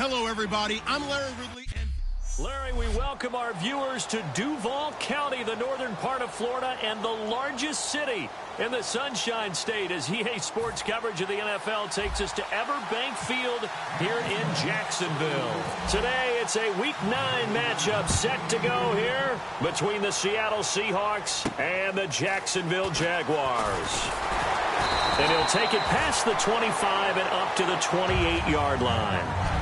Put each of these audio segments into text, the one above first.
Hello, everybody. I'm Larry Ridley. Larry, we welcome our viewers to Duval County, the northern part of Florida, and the largest city in the Sunshine State, as EA Sports coverage of the NFL takes us to Everbank Field here in Jacksonville. Today, it's a Week 9 matchup set to go here between the Seattle Seahawks and the Jacksonville Jaguars. And he'll take it past the 25 and up to the 28-yard line.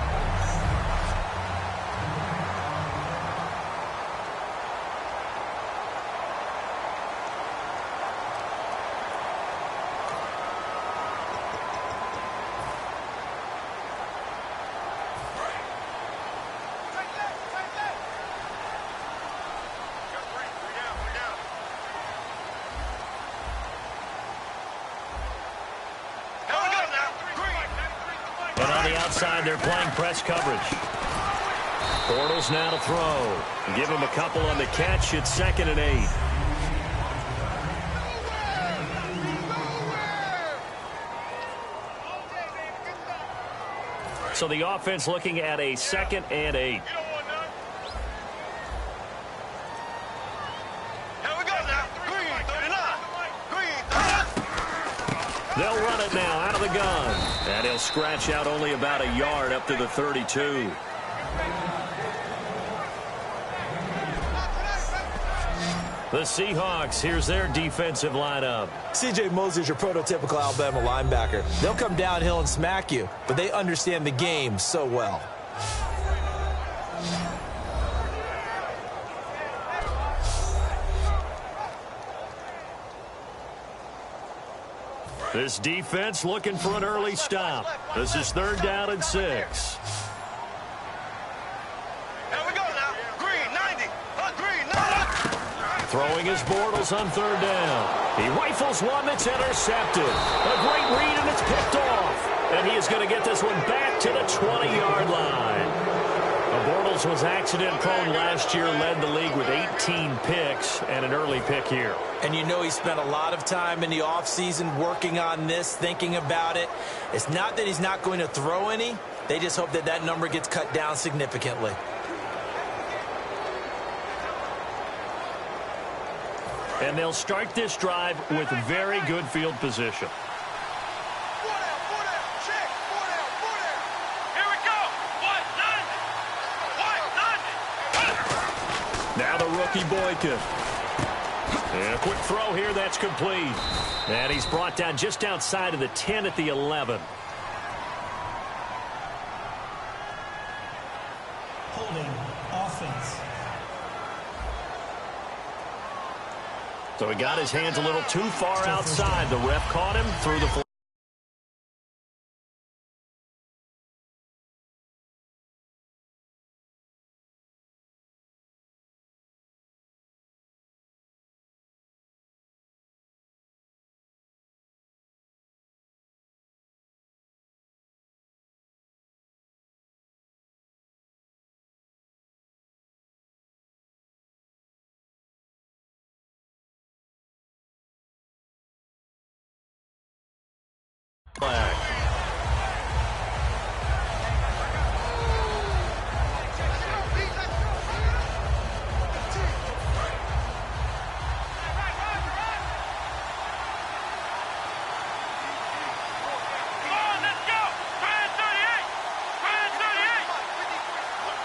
They're playing press coverage. Bortles now to throw. Give him a couple on the catch. It's 2nd and 8. So the offense looking at a 2nd and 8. They'll run it now out of the gun. And he'll scratch out only about a yard up to the 32. The Seahawks, here's their defensive lineup. C.J. Mosley's your prototypical Alabama linebacker. They'll come downhill and smack you, but they understand the game so well. This defense looking for an early stop. This is 3rd down and 6. Here we go now. Green, 90. Green, 90. Throwing his Bortles on 3rd down. He rifles one that's intercepted. A great read, and it's picked off. And he is going to get this one back to the 20-yard line. Bortles was accident-prone last year, led the league with 18 picks and an early pick here. And you know he spent a lot of time in the offseason working on this, thinking about it. It's not that he's not going to throw any. They just hope that that number gets cut down significantly. And they'll start this drive with very good field position. Now the rookie Boykin. And a quick throw here, that's complete. And he's brought down just outside of the 10 at the 11. Holding offense. So he got his hands a little too far outside. The ref caught him through the flag.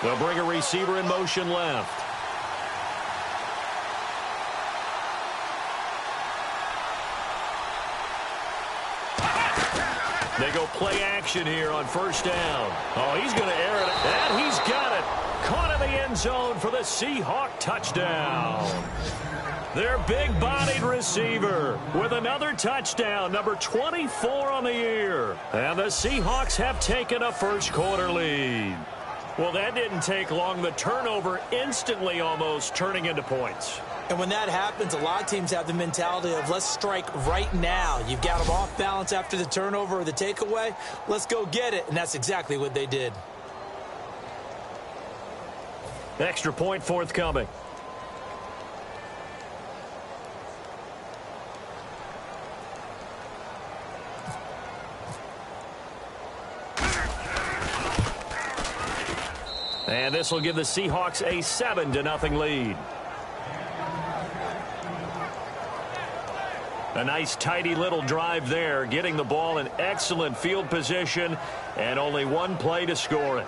They'll bring a receiver in motion left. They go play action here on 1st down. Oh, he's going to air it. And he's got it. Caught in the end zone for the Seahawk touchdown. Their big-bodied receiver with another touchdown, number 24 on the year. And the Seahawks have taken a first-quarter lead. Well, that didn't take long. The turnover instantly almost turning into points. And when that happens, a lot of teams have the mentality of let's strike right now. You've got them off balance after the turnover or the takeaway. Let's go get it. And that's exactly what they did. Extra point forthcoming. And this will give the Seahawks a 7-0 lead. A nice, tidy little drive there, getting the ball in excellent field position, and only one play to score it.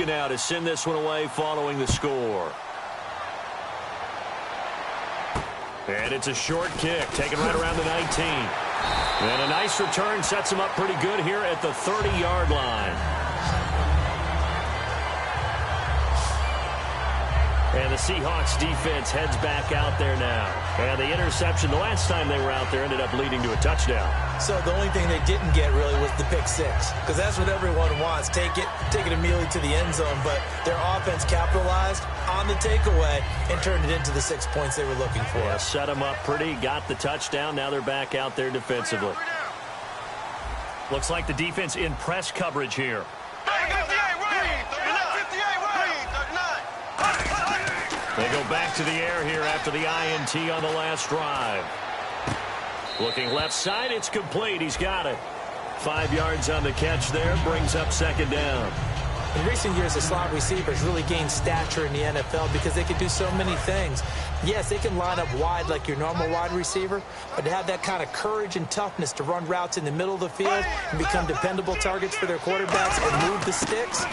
Now to send this one away following the score. And it's a short kick, taken right around the 19. And a nice return sets him up pretty good here at the 30-yard line. And the Seahawks defense heads back out there now. And the interception the last time they were out there ended up leading to a touchdown. So the only thing they didn't get really was the pick six, because that's what everyone wants. Take it immediately to the end zone, but their offense capitalized on the takeaway and turned it into the 6 points they were looking for. Yeah, set them up pretty, got the touchdown. Now they're back out there defensively. Looks like the defense in press coverage here. They go back to the air here after the INT on the last drive. Looking left side, it's complete. He's got it. 5 yards on the catch there, brings up second down. In recent years, the slot receivers really gained stature in the NFL because they can do so many things. Yes, they can line up wide like your normal wide receiver, but to have that kind of courage and toughness to run routes in the middle of the field and become dependable targets for their quarterbacks and move the sticks,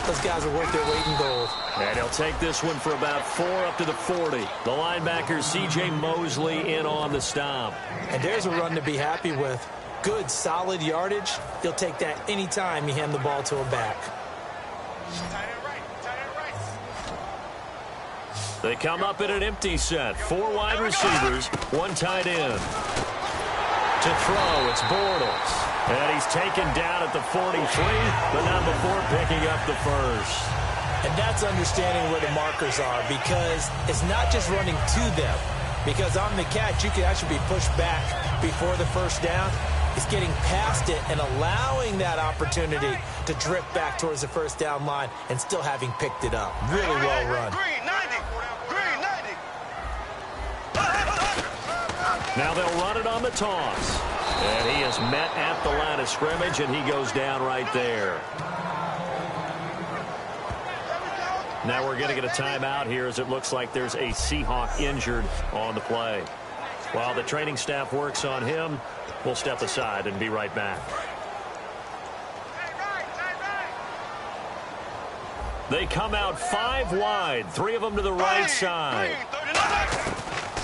those guys are worth their weight in gold. And he'll take this one for about 4 up to the 40. The linebacker, C.J. Mosley, in on the stop. And there's a run to be happy with. Good, solid yardage. He'll take that anytime you hand the ball to a back. They come up in an empty set. 4 wide receivers, 1 tight end. To throw, it's Bortles. And he's taken down at the 43, but not before picking up the first. And that's understanding where the markers are, because it's not just running to them. Because on the catch, you can actually be pushed back before the first down. It's getting past it and allowing that opportunity to drip back towards the first down line and still having picked it up. Really well run. Now they'll run it on the toss. And he is met at the line of scrimmage, and he goes down right there. Now we're going to get a timeout here, as it looks like there's a Seahawk injured on the play. While the training staff works on him, we'll step aside and be right back. They come out 5 wide, 3 of them to the right side.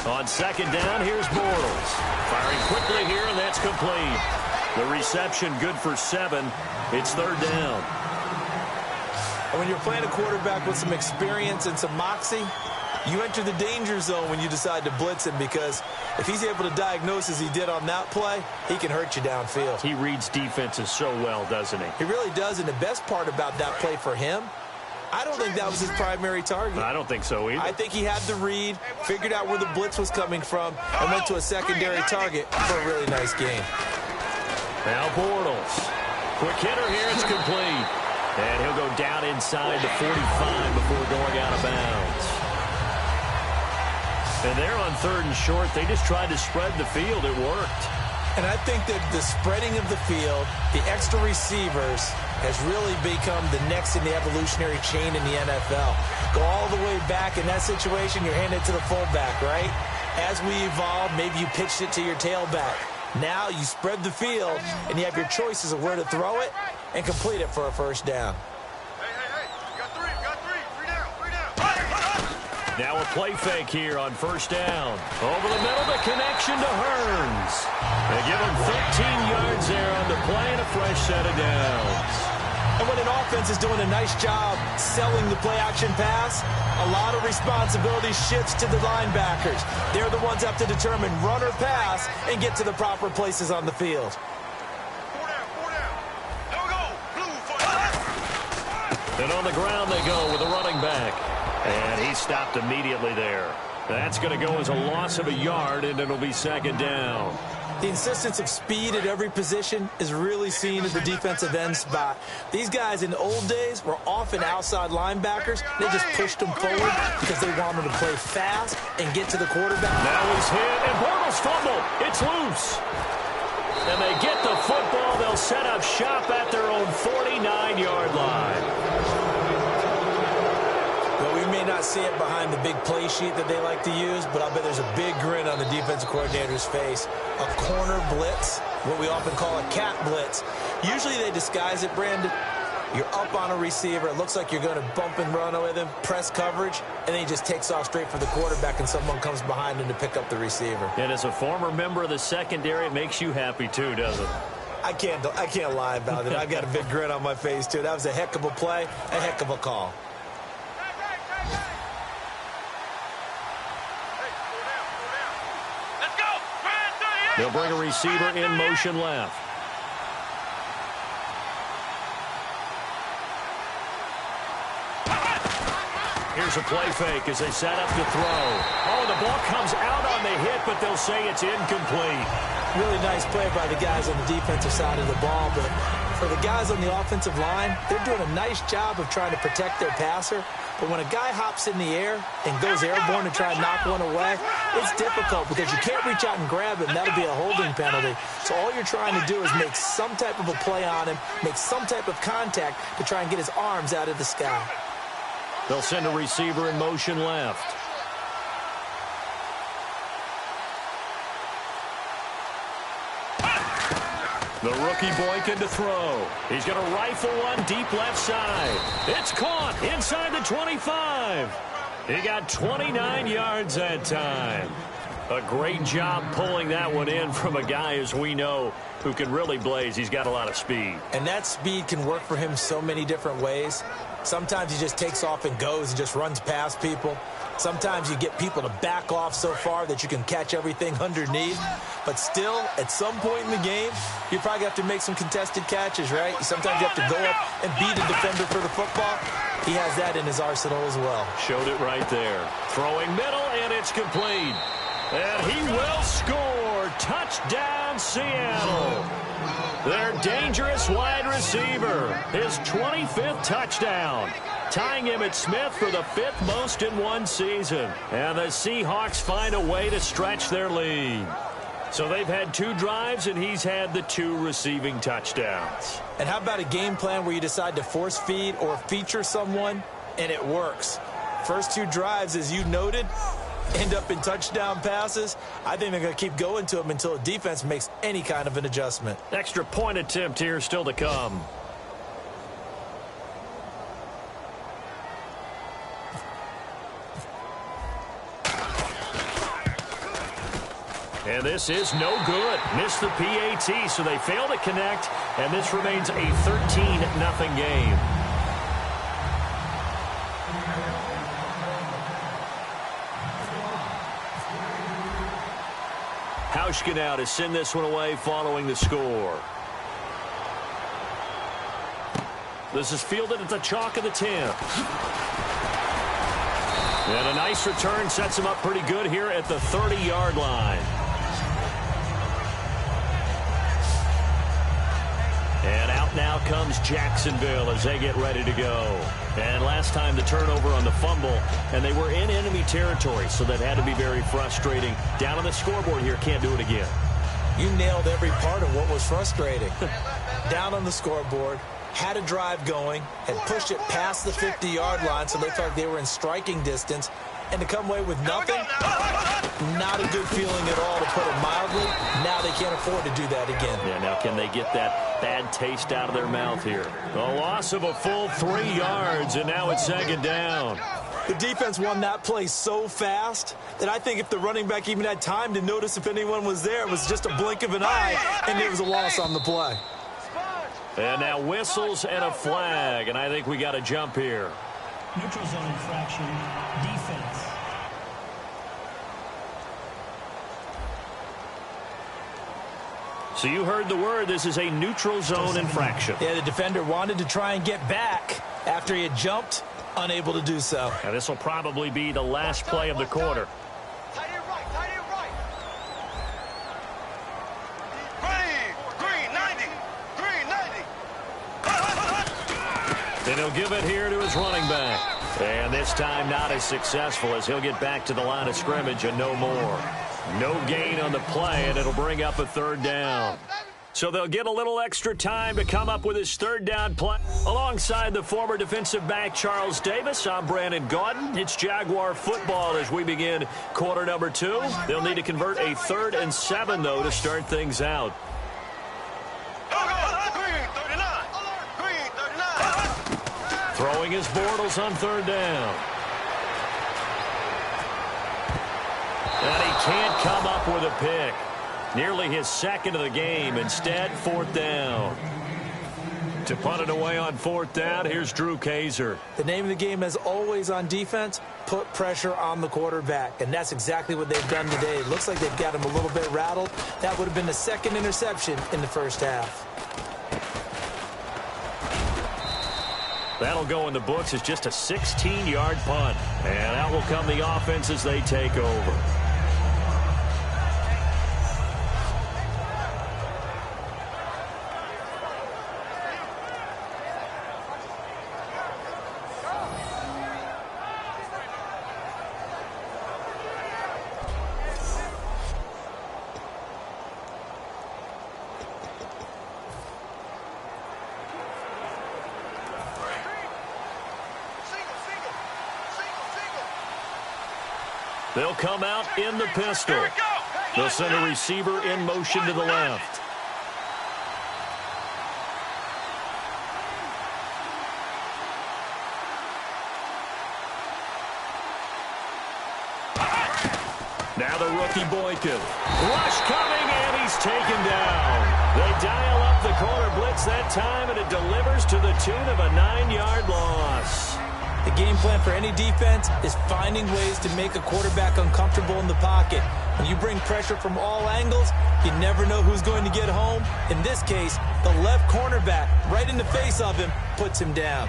On second down, here's Bortles. Firing quickly here, and that's complete. The reception good for 7. It's third down. And when you're playing a quarterback with some experience and some moxie, you enter the danger zone when you decide to blitz him, because if he's able to diagnose as he did on that play, he can hurt you downfield. He reads defenses so well, doesn't he? He really does, and the best part about that play for him, I don't think that was his primary target. I don't think so either. I think he had the read, figured out where the blitz was coming from, and went to a secondary target for a really nice game. Now Bortles. Quick hitter here, it's complete. And he'll go down inside the 45 before going out of bounds. And they're on 3rd and short. They just tried to spread the field. It worked. And I think that the spreading of the field, the extra receivers, has really become the next in the evolutionary chain in the NFL. Go all the way back in that situation, you're handing it to the fullback, right? As we evolve, maybe you pitched it to your tailback. Now you spread the field, and you have your choices of where to throw it and complete it for a first down. Now a play fake here on first down. Over the middle, the connection to Hearns. They give him 13 yards there on the play and a fresh set of downs. And when an offense is doing a nice job selling the play-action pass, a lot of responsibility shifts to the linebackers. They're the ones that have to determine run or pass and get to the proper places on the field. And on the ground they go with a running back. And he stopped immediately there. That's going to go as a loss of a yard, and it'll be second down. The insistence of speed at every position is really seen at the defensive end spot. These guys in the old days were often outside linebackers. They just pushed them forward because they wanted to play fast and get to the quarterback. Now he's hit, and Bortles fumble. It's loose. And they get the football. They'll set up shop at their own 49-yard line. Well, we may not see it behind the big play sheet that they like to use, but I'll bet there's a big grin on the defensive coordinator's face. A corner blitz, what we often call a cat blitz. Usually they disguise it, Brandon. You're up on a receiver. It looks like you're going to bump and run with him, press coverage, and then he just takes off straight for the quarterback, and someone comes behind him to pick up the receiver. And as a former member of the secondary, it makes you happy too, doesn't it? I can't lie about it. I've got a big grin on my face, too. That was a heck of a play, a heck of a call. They'll bring a receiver in motion left. Here's a play fake as they set up to throw. Oh, the ball comes out on the hit, but they'll say it's incomplete. Really nice play by the guys on the defensive side of the ball, but for the guys on the offensive line, they're doing a nice job of trying to protect their passer. But when a guy hops in the air and goes airborne to try and knock one away, it's difficult because you can't reach out and grab him. That'll be a holding penalty. So all you're trying to do is make some type of a play on him, make some type of contact to try and get his arms out of the sky. They'll send a receiver in motion left. The rookie Boykin to throw. He's going to rifle one deep left side. It's caught inside the 25. He got 29 yards that time. A great job pulling that one in from a guy, as we know, who can really blaze. He's got a lot of speed. And that speed can work for him so many different ways. Sometimes he just takes off and goes and just runs past people. Sometimes you get people to back off so far that you can catch everything underneath. But still, at some point in the game, you probably have to make some contested catches, right? Sometimes you have to go up and beat a defender for the football. He has that in his arsenal as well. Showed it right there. Throwing middle, and it's complete. And he will score. Touchdown, Seattle. Their dangerous wide receiver. His 25th touchdown. Tying him at Smith for the 5th most in one season. And the Seahawks find a way to stretch their lead. So they've had 2 drives, and he's had the 2 receiving touchdowns. And how about a game plan where you decide to force feed or feature someone, and it works? First 2 drives, as you noted, end up in touchdown passes. I think they're going to keep going to them until the defense makes any kind of an adjustment. Extra point attempt here still to come. And this is no good. Missed the PAT, so they fail to connect, and this remains a 13-0 game. Hauschka now to send this one away following the score. This is fielded at the chalk of the 10. And a nice return sets him up pretty good here at the 30-yard line. And out now comes Jacksonville as they get ready to go. And last time the turnover on the fumble, and they were in enemy territory, so that had to be very frustrating. Down on the scoreboard here, can't do it again. You nailed every part of what was frustrating. Down on the scoreboard, had a drive going, had pushed it past the 50-yard line, so they thought they were in striking distance, and to come away with nothing, not a good feeling at all, to put it mildly. Now they can't afford to do that again. Yeah, now can they get that bad taste out of their mouth here? A loss of a full 3 yards, and now it's second down. The defense won that play so fast that I think if the running back even had time to notice if anyone was there, it was just a blink of an eye, and there was a loss on the play. And now whistles and a flag, and I think we got a jump here. Neutral zone infraction, defense. So you heard the word. This is a neutral zone infraction. Yeah, the defender wanted to try and get back after he had jumped, unable to do so. Now this will probably be the last play of the quarter. And he'll give it here to his running back. And this time not as successful as he'll get back to the line of scrimmage and no more. No gain on the play, and it'll bring up a third down. So they'll get a little extra time to come up with his third down play. Alongside the former defensive back Charles Davis, I'm Brandon Gaudin. It's Jaguar football as we begin quarter number 2. They'll need to convert a 3rd and 7, though, to start things out. Throwing his Bortles on 3rd down. And he can't come up with a pick. Nearly his 2nd of the game. Instead, 4th down. To punt it away on 4th down, here's Drew Kaiser. The name of the game, as always on defense, put pressure on the quarterback. And that's exactly what they've done today. It looks like they've got him a little bit rattled. That would have been the 2nd interception in the first half. That'll go in the books as just a 16-yard punt. And out will come the offense as they take over. They'll come out in the pistol. They'll send a receiver in motion to the left. Now the rookie Boykin. Rush coming, and he's taken down. They dial up the corner blitz that time, and it delivers to the tune of a 9-yard loss. The game plan for any defense is finding ways to make a quarterback uncomfortable in the pocket. When you bring pressure from all angles, you never know who's going to get home. In this case, the left cornerback, right in the face of him, puts him down.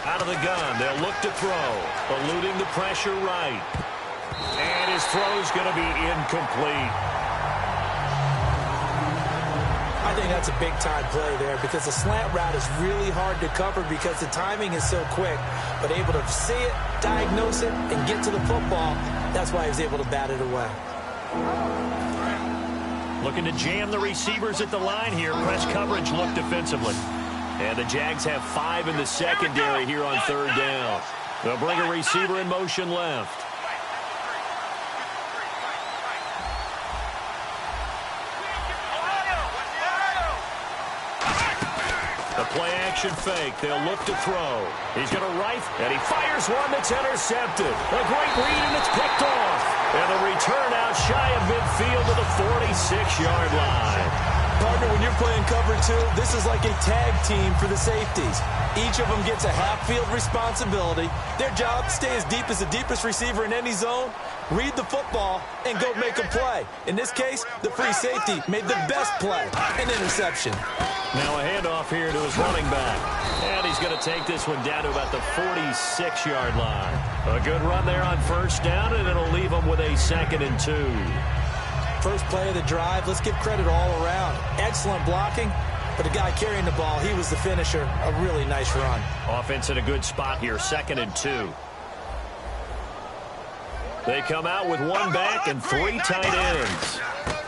Out of the gun, they'll look to throw, eluding the pressure right. And his throw's going to be incomplete. I think that's a big-time play there because the slant route is really hard to cover because the timing is so quick. But able to see it, diagnose it, and get to the football, that's why he was able to bat it away. Looking to jam the receivers at the line here. Press coverage look defensively. And the Jags have 5 in the secondary here on 3rd down. They'll bring a receiver in motion left. The play-action fake. They'll look to throw. He's going to right, and he fires one that's intercepted. A great read, and it's picked off. And the return out shy of midfield to the 46-yard line. Partner, when you're playing cover 2, this is like a tag team for the safeties. Each of them gets a half-field responsibility. Their job, stay as deep as the deepest receiver in any zone, read the football, and go make a play. In this case, the free safety made the best play, an interception. Now a handoff here to his running back. And he's going to take this one down to about the 46-yard line. A good run there on 1st down, and it'll leave him with a 2nd and 2. First play of the drive, let's give credit all around. Excellent blocking, but the guy carrying the ball, he was the finisher. A really nice run. Offense in a good spot here, 2nd and 2. They come out with 1 back and 3 tight ends.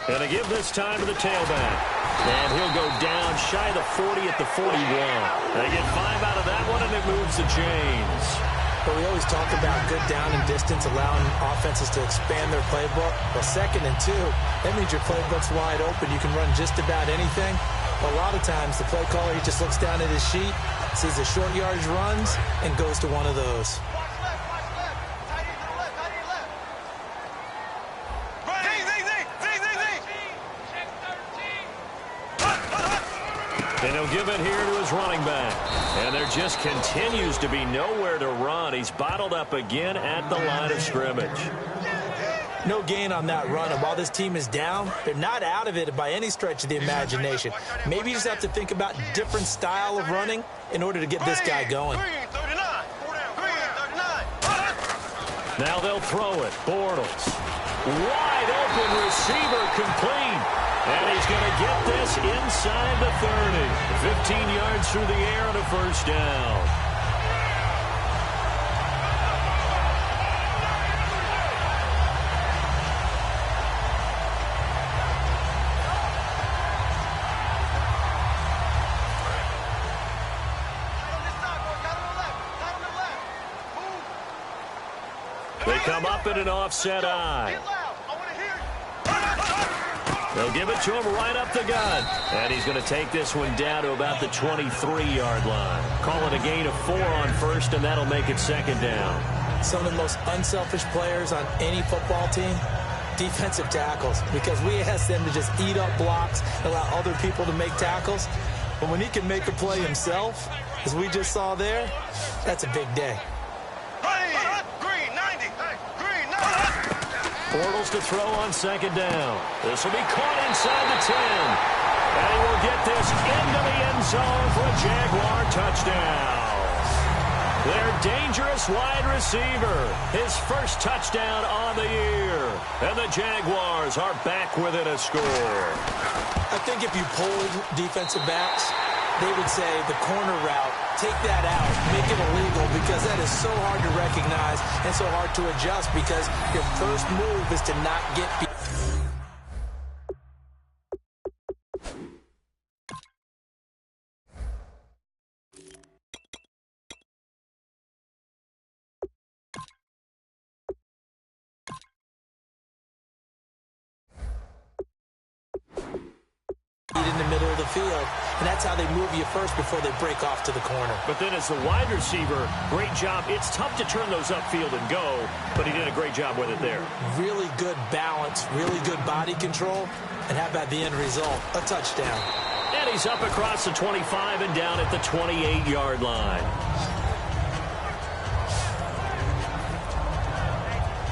And they give this time to the tailback. And he'll go down shy of the 40 at the 41. They get 5 out of that one, and it moves to James. But we always talk about good down and distance, allowing offenses to expand their playbook. Well, 2nd and 2, that means your playbook's wide open. You can run just about anything. But a lot of times, the play caller, he just looks down at his sheet, sees the short yardage runs, and goes to one of those. And he'll give it here to his running back. And there just continues to be nowhere to run. He's bottled up again at the line of scrimmage. No gain on that run. And while this team is down, they're not out of it by any stretch of the imagination. Maybe you just have to think about different style of running in order to get this guy going. Now they'll throw it. Bortles. Wide open receiver complete. And he's going to get this inside the 30. 15 yards through the air and a first down. They come up in an offset eye. They'll give it to him right up the gut. And he's going to take this one down to about the 23-yard line. Call it a gain of 4 on first, and that'll make it second down. Some of the most unselfish players on any football team, defensive tackles, because we ask them to just eat up blocks, allow other people to make tackles. But when he can make a play himself, as we just saw there, that's a big day. Bortles to throw on second down. This will be caught inside the 10. And he will get this into the end zone for a Jaguar touchdown. Their dangerous wide receiver. His first touchdown on the year. And the Jaguars are back within a score. I think if you polled defensive backs, they would say the corner route, take that out, make it illegal, because that is so hard to recognize and so hard to adjust, because your first move is to not get beat. In the middle of the field, and that's how they move you first before they break off to the corner. But then as the wide receiver, great job. It's tough to turn those upfield and go, but he did a great job with it there. Really good balance, really good body control, and how about the end result? A touchdown. And he's up across the 25 and down at the 28-yard line.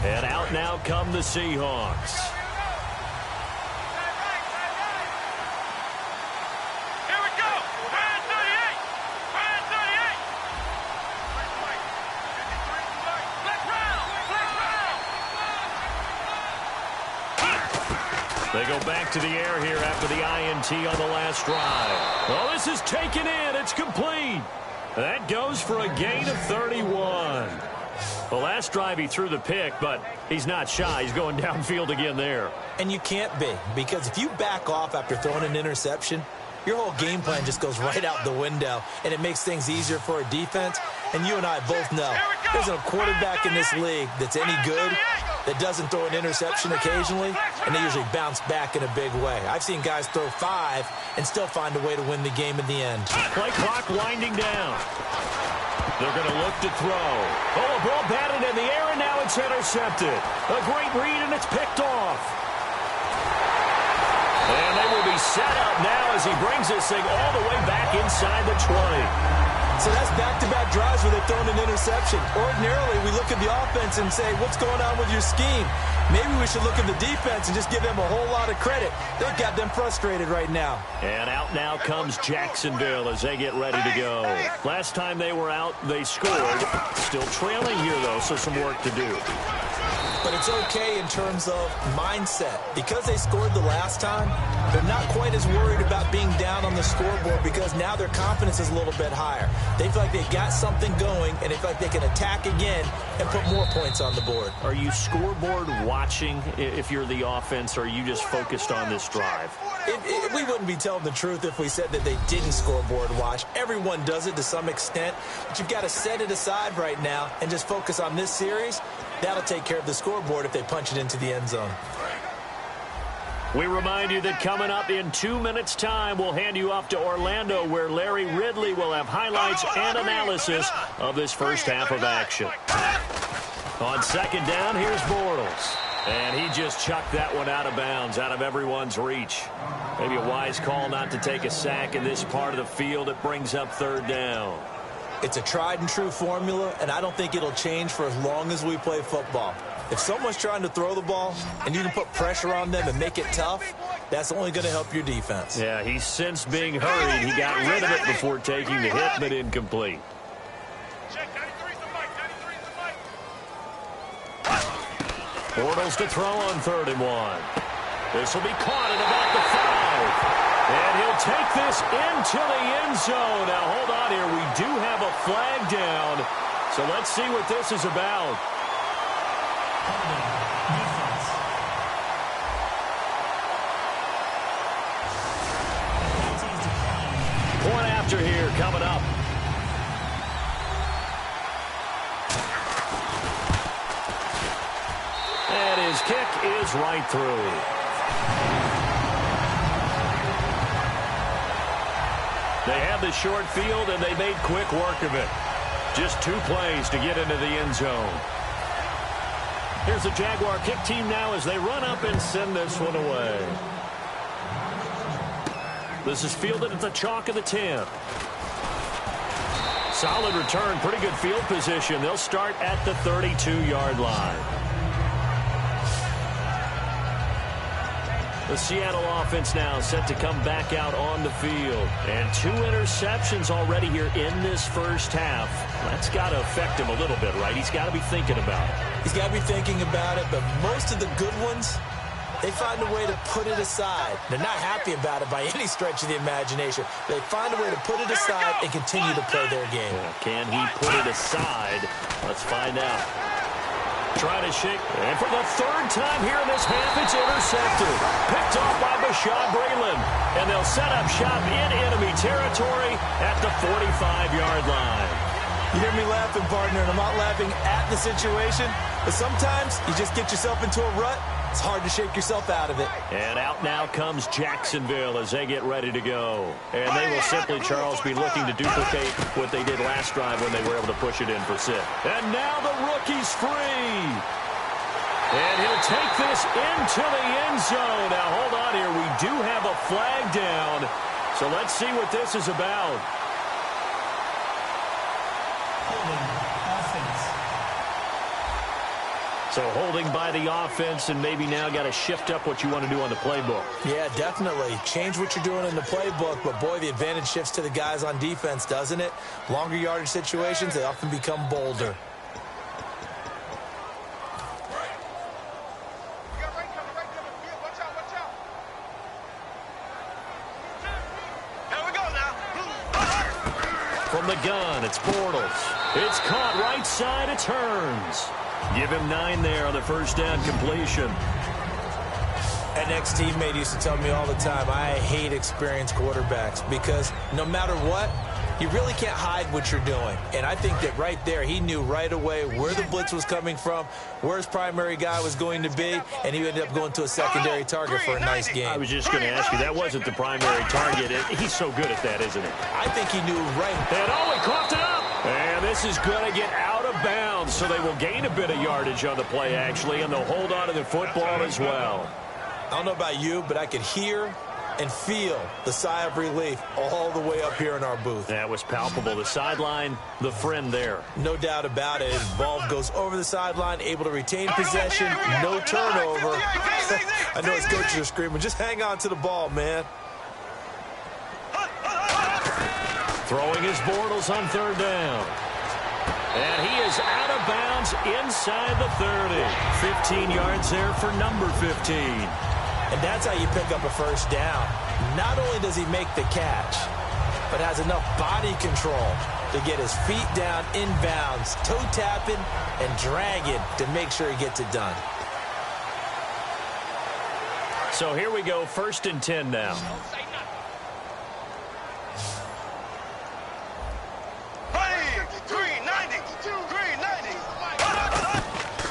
And out now come the Seahawks. They go back to the air here after the INT on the last drive. Oh, this is taken in. It's complete. That goes for a gain of 31. The last drive he threw the pick, but he's not shy. He's going downfield again there. And you can't be, because if you back off after throwing an interception, your whole game plan just goes right out the window, and it makes things easier for a defense. And you and I both know there's a quarterback in this league that's any good that doesn't throw an interception occasionally, and they usually bounce back in a big way. I've seen guys throw 5 and still find a way to win the game in the end. Play clock winding down. They're going to look to throw. Oh, a ball batted in the air, and now it's intercepted. A great read, and it's picked off. And they will be set up now as he brings this thing all the way back inside the 20. So that's back-to-back drives where they've thrown an interception. Ordinarily, we look at the offense and say, what's going on with your scheme? Maybe we should look at the defense and just give them a whole lot of credit. They've got them frustrated right now. And out now comes Jacksonville as they get ready to go. Last time they were out, they scored. Still trailing here, though, so some work to do. But it's okay in terms of mindset. Because they scored the last time, they're not quite as worried about being down on the scoreboard, because now their confidence is a little bit higher. They feel like they've got something going, and they feel like they can attack again and put more points on the board. Are you scoreboard watching if you're the offense, or are you just focused on this drive? We wouldn't be telling the truth if we said that they didn't scoreboard watch. Everyone does it to some extent, but you've got to set it aside right now and just focus on this series. That'll take care of the scoreboard if they punch it into the end zone. We remind you that coming up in 2 minutes' time, we'll hand you off to Orlando, where Larry Ridley will have highlights and analysis of this first half of action. On second down, here's Bortles. And he just chucked that one out of bounds, out of everyone's reach. Maybe a wise call not to take a sack in this part of the field. It brings up third down. It's a tried-and-true formula, and I don't think it'll change for as long as we play football. If someone's trying to throw the ball and you can put pressure on them and make it tough, that's only going to help your defense. Yeah, he sensed being hurried. He got rid of it before taking the hit, but incomplete. Bortles to throw on 3rd and 1. This will be caught at about the 5. And he'll take this into the end zone. Now, hold on here. We do have a flag down. So let's see what this is about. Point after here coming up. And his kick is right through. They have the short field, and they made quick work of it. Just 2 plays to get into the end zone. Here's the Jaguar kick team now as they run up and send this one away. This is fielded at the chalk of the 10. Solid return, pretty good field position. They'll start at the 32-yard line. The Seattle offense now set to come back out on the field. And 2 interceptions already here in this first half. That's got to affect him a little bit, right? He's got to be thinking about it. He's got to be thinking about it, but most of the good ones, they find a way to put it aside. They're not happy about it by any stretch of the imagination. They find a way to put it aside and continue to play their game. Yeah, can he put it aside? Let's find out. Trying to shake, and for the 3rd time here in this half, it's intercepted. Picked off by Bashaud Breeland, and they'll set up shop in enemy territory at the 45-yard line. You hear me laughing, partner, and I'm not laughing at the situation, but sometimes you just get yourself into a rut. It's hard to shake yourself out of it. And out now comes Jacksonville as they get ready to go. And they will simply, Charles, be looking to duplicate what they did last drive when they were able to push it in for 6. And now the rookie's free. And he'll take this into the end zone. Now, hold on here. We do have a flag down. So let's see what this is about. So holding by the offense, and maybe now got to shift up what you want to do on the playbook. Yeah, definitely. Change what you're doing in the playbook, but boy, the advantage shifts to the guys on defense, doesn't it? Longer yardage situations, they often become bolder. From the gun, it's Bortles. It's caught right side, it turns. Give him 9 there on the first down completion. An ex-teammate used to tell me all the time, I hate experienced quarterbacks because no matter what, you really can't hide what you're doing. And I think that right there, he knew right away where the blitz was coming from, where his primary guy was going to be, and he ended up going to a secondary target for a nice game. I was just going to ask you, that wasn't the primary target. He's so good at that, isn't he? I think he knew right. And oh, he coughed it up. And this is going to get out of bounds, so they will gain a bit of yardage on the play, actually, and they'll hold on to the football as well. I don't know about you, but I could hear and feel the sigh of relief all the way up here in our booth. That was palpable. The sideline, the friend there. No doubt about it. Ball goes over the sideline, able to retain possession, no turnover. I know his coaches are screaming, just hang on to the ball, man. Throwing his Bortles on 3rd down. And he is out of bounds inside the 30. 15 yards there for number 15. And that's how you pick up a first down. Not only does he make the catch, but has enough body control to get his feet down inbounds, toe tapping and dragging to make sure he gets it done. So here we go, 1st and 10 now.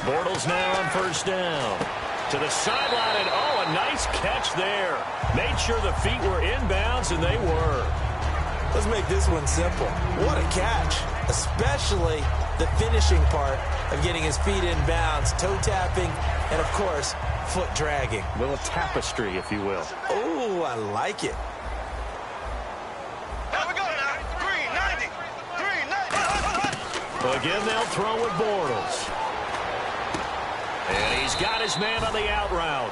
Bortles now on 1st down. To the sideline, and oh, a nice catch there. Made sure the feet were inbounds, and they were. Let's make this one simple. What a catch, especially the finishing part of getting his feet inbounds, toe tapping, and, of course, foot dragging. A little tapestry, if you will. Oh, I like it. Here we go now. 390. 390. Again, they'll throw with Bortles. And he's got his man on the out route.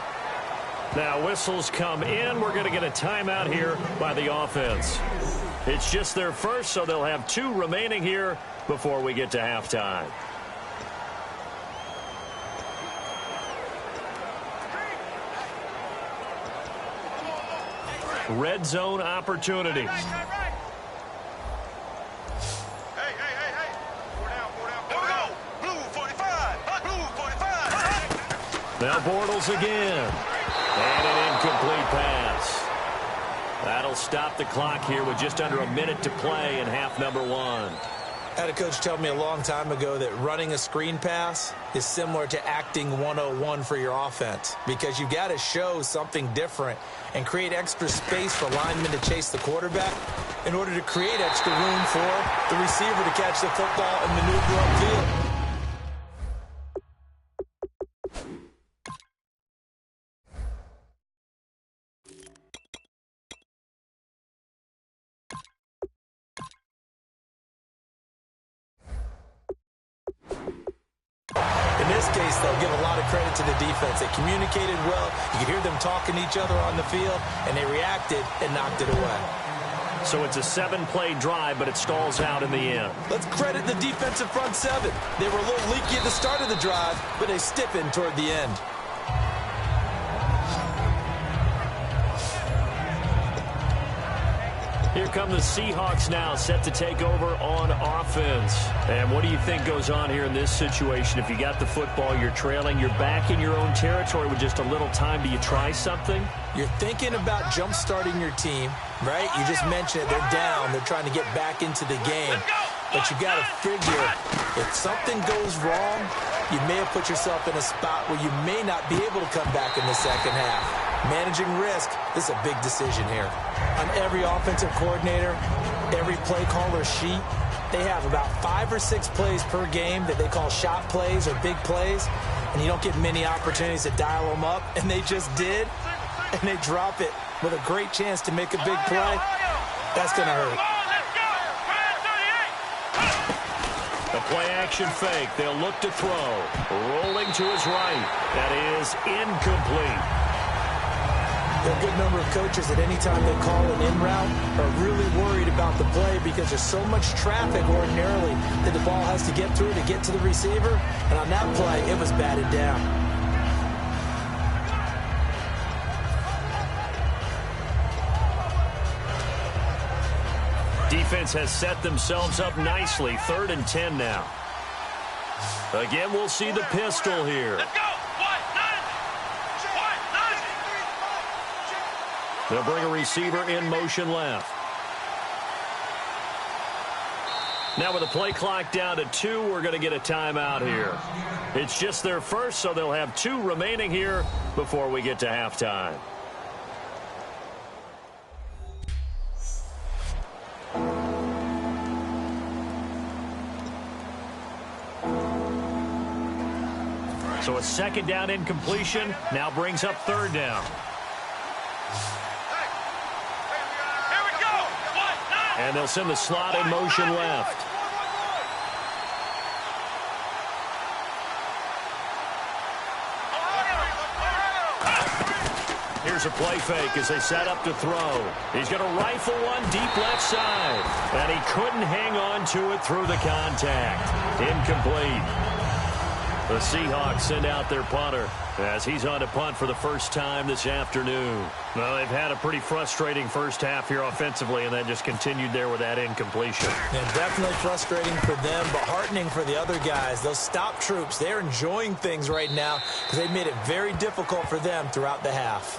Now whistles come in. We're going to get a timeout here by the offense. It's just their first, so they'll have 2 remaining here before we get to halftime. red zone opportunity. Hey. Here we go. Blue 45. Blue 45. Now Bortles again. And an incomplete pass. That'll stop the clock here with just under a minute to play in half number 1. I had a coach tell me a long time ago that running a screen pass is similar to acting 101 for your offense, because you've got to show something different and create extra space for linemen to chase the quarterback in order to create extra room for the receiver to catch the football and maneuver upfield. In this case, they'll give a lot of credit to the defense. They communicated well. You could hear them talking to each other on the field, and they reacted and knocked it away. So it's a 7-play drive, but it stalls out in the end. Let's credit the defensive front 7. They were a little leaky at the start of the drive, but they stiffened toward the end. Here come the Seahawks now, set to take over on offense. And what do you think goes on here in this situation? If you got the football, you're trailing, you're back in your own territory with just a little time. Do you try something? You're thinking about jump-starting your team, right? You just mentioned it. They're down. They're trying to get back into the game. But you got to figure, if something goes wrong, you may have put yourself in a spot where you may not be able to come back in the second half. Managing risk is a big decision here. On every offensive coordinator, every play caller sheet, they have about 5 or 6 plays per game that they call shot plays or big plays, and you don't get many opportunities to dial them up, and they just did, and they drop it with a great chance to make a big play. That's going to hurt. The play-action fake. They'll look to throw. Rolling to his right. That is incomplete. There are a good number of coaches that any time they call an in route are really worried about the play because there's so much traffic ordinarily that the ball has to get through to get to the receiver. And on that play, it was batted down. Defense has set themselves up nicely. 3rd and 10 now. Again, we'll see the pistol here. Let's go. They'll bring a receiver in motion left. Now with the play clock down to 2, we're going to get a timeout here. It's just their first, so they'll have 2 remaining here before we get to halftime. So a 2nd down incompletion now brings up 3rd down. And they'll send the slot in motion left. Here's a play fake as they set up to throw. He's going to rifle one deep left side. And he couldn't hang on to it through the contact. Incomplete. The Seahawks send out their punter as he's on to punt for the first time this afternoon. Well, they've had a pretty frustrating first half here offensively, and that just continued there with that incompletion. Yeah, definitely frustrating for them, but heartening for the other guys. Those stop troops, they're enjoying things right now because they made it very difficult for them throughout the half.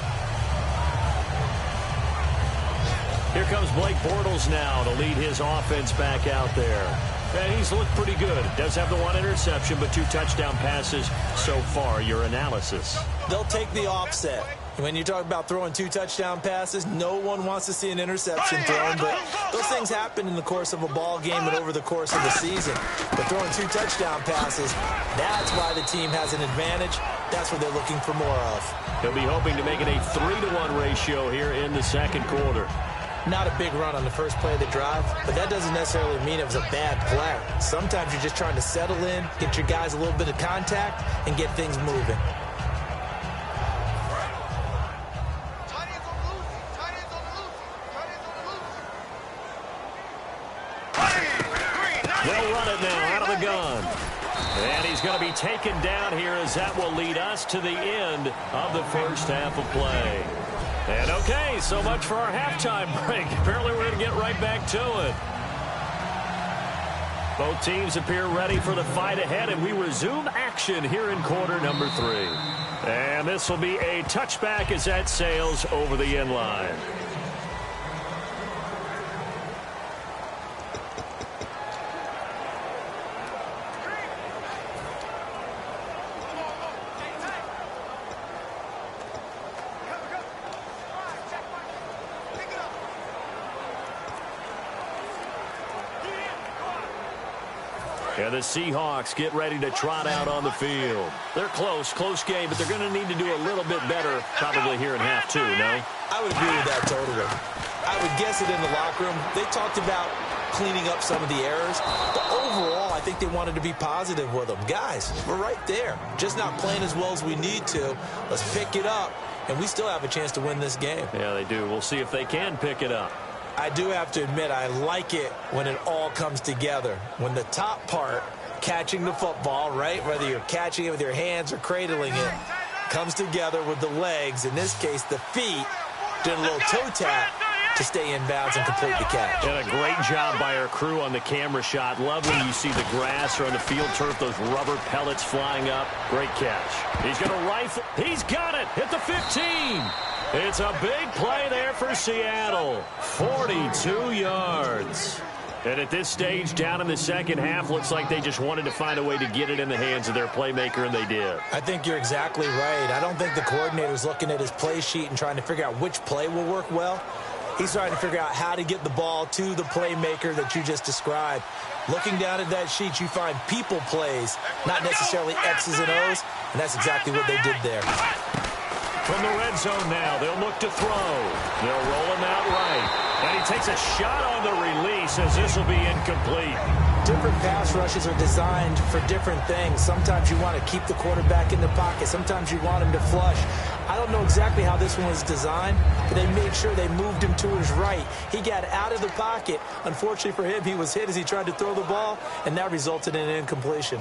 Here comes Blake Bortles now to lead his offense back out there. And he's looked pretty good. Does have the 1 interception, but 2 touchdown passes so far. Your analysis? They'll take the offset. When you talk about throwing 2 touchdown passes, no one wants to see an interception thrown, but those things happen in the course of a ball game and over the course of the season. But throwing 2 touchdown passes, that's why the team has an advantage. That's what they're looking for more of. He'll be hoping to make it a 3-to-1 ratio here in the 2nd quarter. Not a big run on the first play of the drive, but that doesn't necessarily mean it was a bad play. Sometimes you're just trying to settle in, get your guys a little bit of contact, and get things moving. They'll run it now out of the gun. And he's going to be taken down here as that will lead us to the end of the first half of play. And okay, so much for our halftime break. Apparently we're going to get right back to it. Both teams appear ready for the fight ahead, and we resume action here in quarter number 3. And this will be a touchback as that sails over the end line. And the Seahawks get ready to trot out on the field. They're close game, but they're going to need to do a little bit better probably here in half 2, no? I would agree with that totally. I would guess it in the locker room. They talked about cleaning up some of the errors, but overall, I think they wanted to be positive with them. Guys, we're right there. Just not playing as well as we need to. Let's pick it up, and we still have a chance to win this game. Yeah, they do. We'll see if they can pick it up. I do have to admit, I like it when it all comes together. When the top part, catching the football, right, whether you're catching it with your hands or cradling it, comes together with the legs, in this case the feet, doing a little toe tap to stay in bounds and complete the catch. And a great job by our crew on the camera shot. Love when you see the grass or on the field turf, those rubber pellets flying up. Great catch. He's going to rifle. He's got it at the 15. It's a big play there for Seattle. 42 yards. And at this stage, down in the second half, looks like they just wanted to find a way to get it in the hands of their playmaker, and they did. I think you're exactly right. I don't think the coordinator's looking at his play sheet and trying to figure out which play will work well. He's trying to figure out how to get the ball to the playmaker that you just described. Looking down at that sheet, you find people plays, not necessarily X's and O's, and that's exactly what they did there. From the red zone now, they'll look to throw. They'll roll him out right. And he takes a shot on the release as this will be incomplete. Different pass rushes are designed for different things. Sometimes you want to keep the quarterback in the pocket. Sometimes you want him to flush. I don't know exactly how this one was designed, but they made sure they moved him to his right. He got out of the pocket. Unfortunately for him, he was hit as he tried to throw the ball, and that resulted in an incompletion.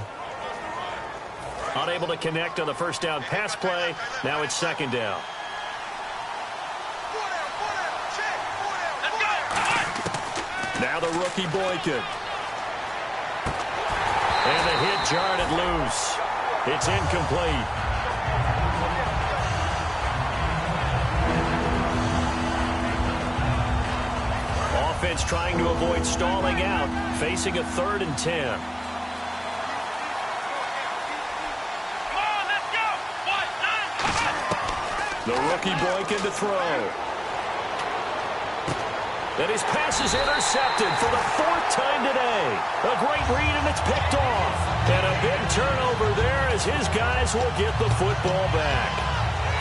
Unable to connect on the first down pass play. Now it's second down. Now the rookie Boykin. And the hit jarred it loose. It's incomplete. Offense trying to avoid stalling out, facing a 3rd and 10. The rookie Boykin to throw. And his pass is intercepted for the 4th time today. A great read, and it's picked off. And a big turnover there as his guys will get the football back.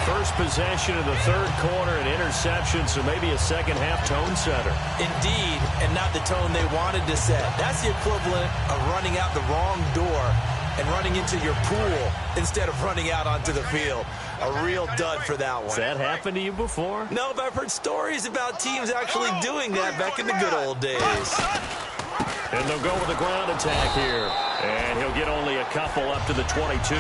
First possession of the 3rd quarter, an interception, so maybe a second-half tone setter. Indeed, and not the tone they wanted to set. That's the equivalent of running out the wrong door and running into your pool instead of running out onto the field. A real dud for that one. Has that happened to you before? No, but I've heard stories about teams actually doing that back in the good old days. And they'll go with a ground attack here. And he'll get only a couple up to the 22.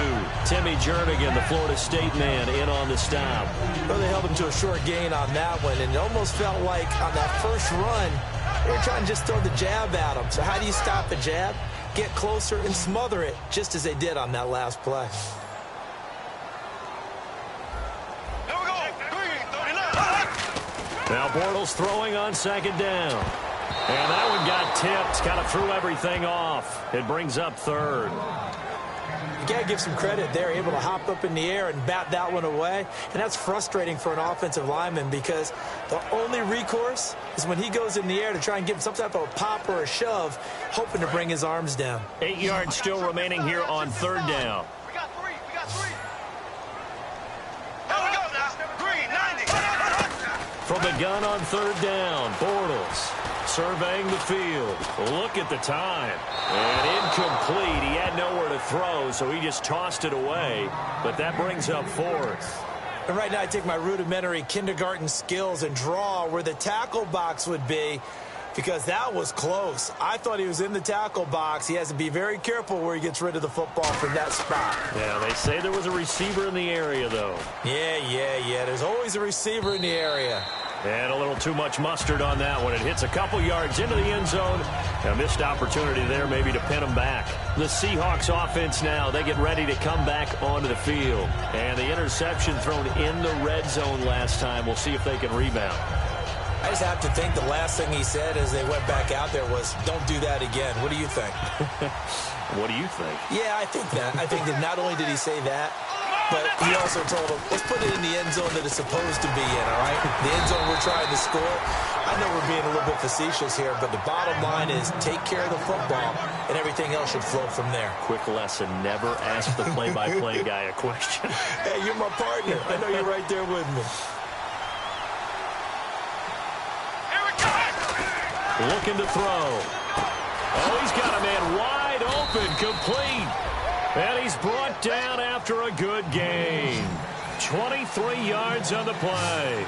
Timmy Jernigan, the Florida State man, in on the stop. Well, they held him to a short gain on that one, and it almost felt like on that first run, they were trying to just throw the jab at him. So how do you stop a jab? Get closer and smother it, just as they did on that last play. Now Bortles throwing on second down. And that one got tipped, kind of threw everything off. It brings up 3rd. You got to give some credit. They're able to hop up in the air and bat that one away. And that's frustrating for an offensive lineman because the only recourse is when he goes in the air to try and give him some type of a pop or a shove, hoping to bring his arms down. 8 yards still remaining here on 3rd down. We got 3. Here we go now. Green, 90. From the gun on 3rd down, Bortles surveying the field. Look at the time. And incomplete. He had nowhere to throw, so he just tossed it away. But that brings up 4th. And right now I take my rudimentary kindergarten skills and draw where the tackle box would be because that was close. I thought he was in the tackle box. He has to be very careful where he gets rid of the football from that spot. Yeah, they say there was a receiver in the area, though. Yeah. There's always a receiver in the area. And a little too much mustard on that one. It hits a couple yards into the end zone. A missed opportunity there maybe to pin them back. The Seahawks offense now, they get ready to come back onto the field. And the interception thrown in the red zone last time. We'll see if they can rebound. I just have to think the last thing he said as they went back out there was, don't do that again. What do you think? What do you think? Yeah, I think that. I think that not only did he say that, but he also told him, let's put it in the end zone that it's supposed to be in, all right? The end zone we're trying to score. I know we're being a little bit facetious here, but the bottom line is take care of the football, and everything else should flow from there. Quick lesson, never ask the play-by-play guy a question. Hey, you're my partner. I know you're right there with me. Looking to throw. Oh, he's got a man wide open, complete. And he's brought down after a good game. 23 yards on the play.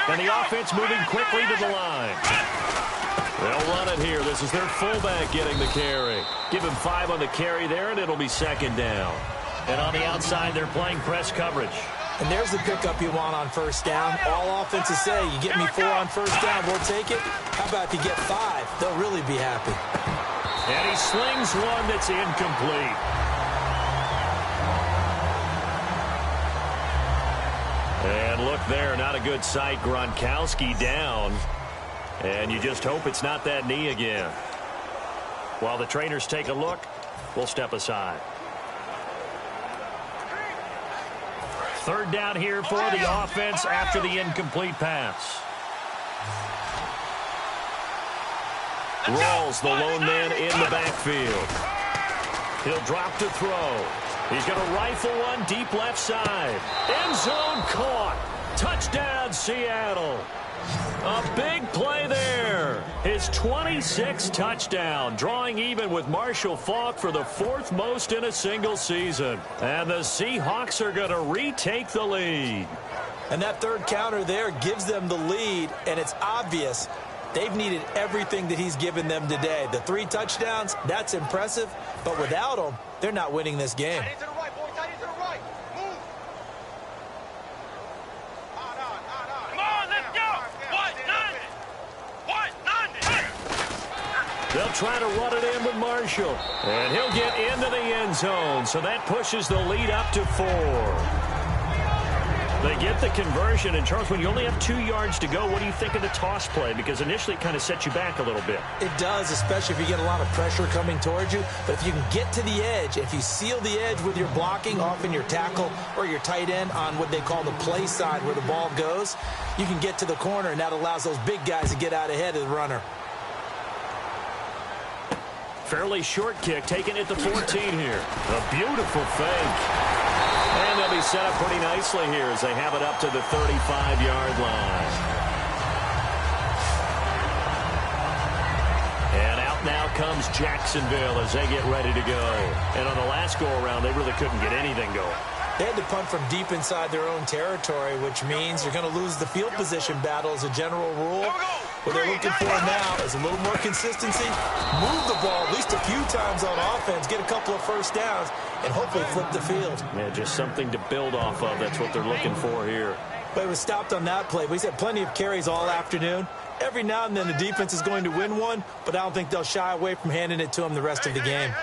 And the offense moving quickly to the line. They'll run it here. This is their fullback getting the carry. Give him 5 on the carry there, and it'll be second down. And on the outside, they're playing press coverage. And there's the pickup you want on first down. All offenses say, you get me 4 on first down, we'll take it. How about if you get 5? They'll really be happy. And he slings one that's incomplete. And look there, not a good sight. Gronkowski down. And you just hope it's not that knee again. While the trainers take a look, we'll step aside. Third down here for the offense after the incomplete pass. Rawls, the lone man in the backfield. He'll drop to throw. He's going to rifle one deep left side. End zone caught. Touchdown, Seattle. A big play there. His 26th touchdown, drawing even with Marshall Faulk for the 4th most in a single season. And the Seahawks are going to retake the lead. And that third counter there gives them the lead, and it's obvious they've needed everything that he's given them today. The 3 touchdowns, that's impressive, but without him, they're not winning this game. Tight end to the right, boy. Tight end to the right. Move. Come on, let's go. 190. They'll try to run it in with Marshall. And he'll get into the end zone, so that pushes the lead up to 4. They get the conversion, and Charles, when you only have 2 yards to go, what do you think of the toss play? Because initially it kind of sets you back a little bit. It does, especially if you get a lot of pressure coming towards you. But if you can get to the edge, if you seal the edge with your blocking, often your tackle or your tight end on what they call the play side where the ball goes, you can get to the corner, and that allows those big guys to get out ahead of the runner. Fairly short kick, taken at the 14 here. A beautiful fake. And they'll be set up pretty nicely here as they have it up to the 35-yard line. And out now comes Jacksonville as they get ready to go. And on the last go-around, they really couldn't get anything going. They had to punt from deep inside their own territory, which means you're going to lose the field position battle as a general rule. What they're looking for now is a little more consistency, move the ball at least a few times on offense, get a couple of first downs, and hopefully flip the field. Yeah, just something to build off of. That's what they're looking for here. But it was stopped on that play. But he's had plenty of carries all afternoon. Every now and then the defense is going to win one, but I don't think they'll shy away from handing it to him the rest of the game.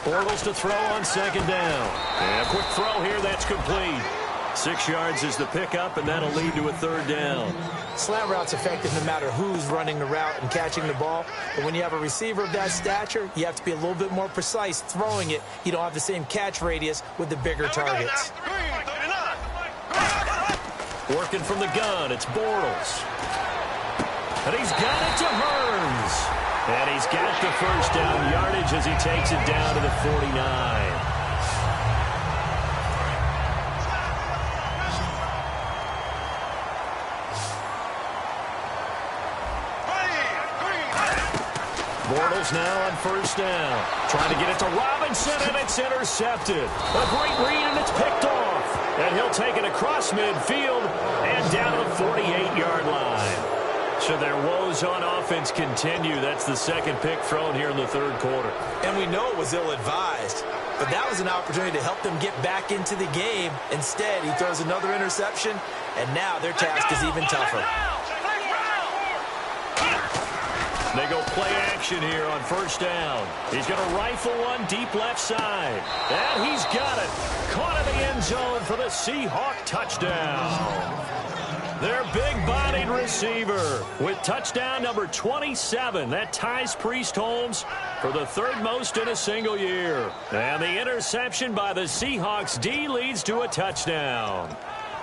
Bortles to throw on second down. And a quick throw here, that's complete. 6 yards is the pickup, and that'll lead to a third down. Slant route's effective no matter who's running the route and catching the ball. But when you have a receiver of that stature, you have to be a little bit more precise throwing it. You don't have the same catch radius with the bigger targets. Working from the gun, it's Bortles. And he's got it to Hearns. And he's got the first down yardage as he takes it down to the 49. Bortles now on first down. Trying to get it to Robinson, and it's intercepted. A great read, and it's picked off. And he'll take it across midfield and down to the 48-yard line. So their woes on offense continue. That's the second pick thrown here in the third quarter. And we know it was ill-advised, but that was an opportunity to help them get back into the game. Instead, he throws another interception, and now their task is even tougher. They go play action here on first down. He's going to rifle one deep left side. And he's got it. Caught in the end zone for the Seahawk touchdown. Their big-bodied receiver with touchdown number 27. That ties Priest Holmes for the third most in a single year. And the interception by the Seahawks D leads to a touchdown.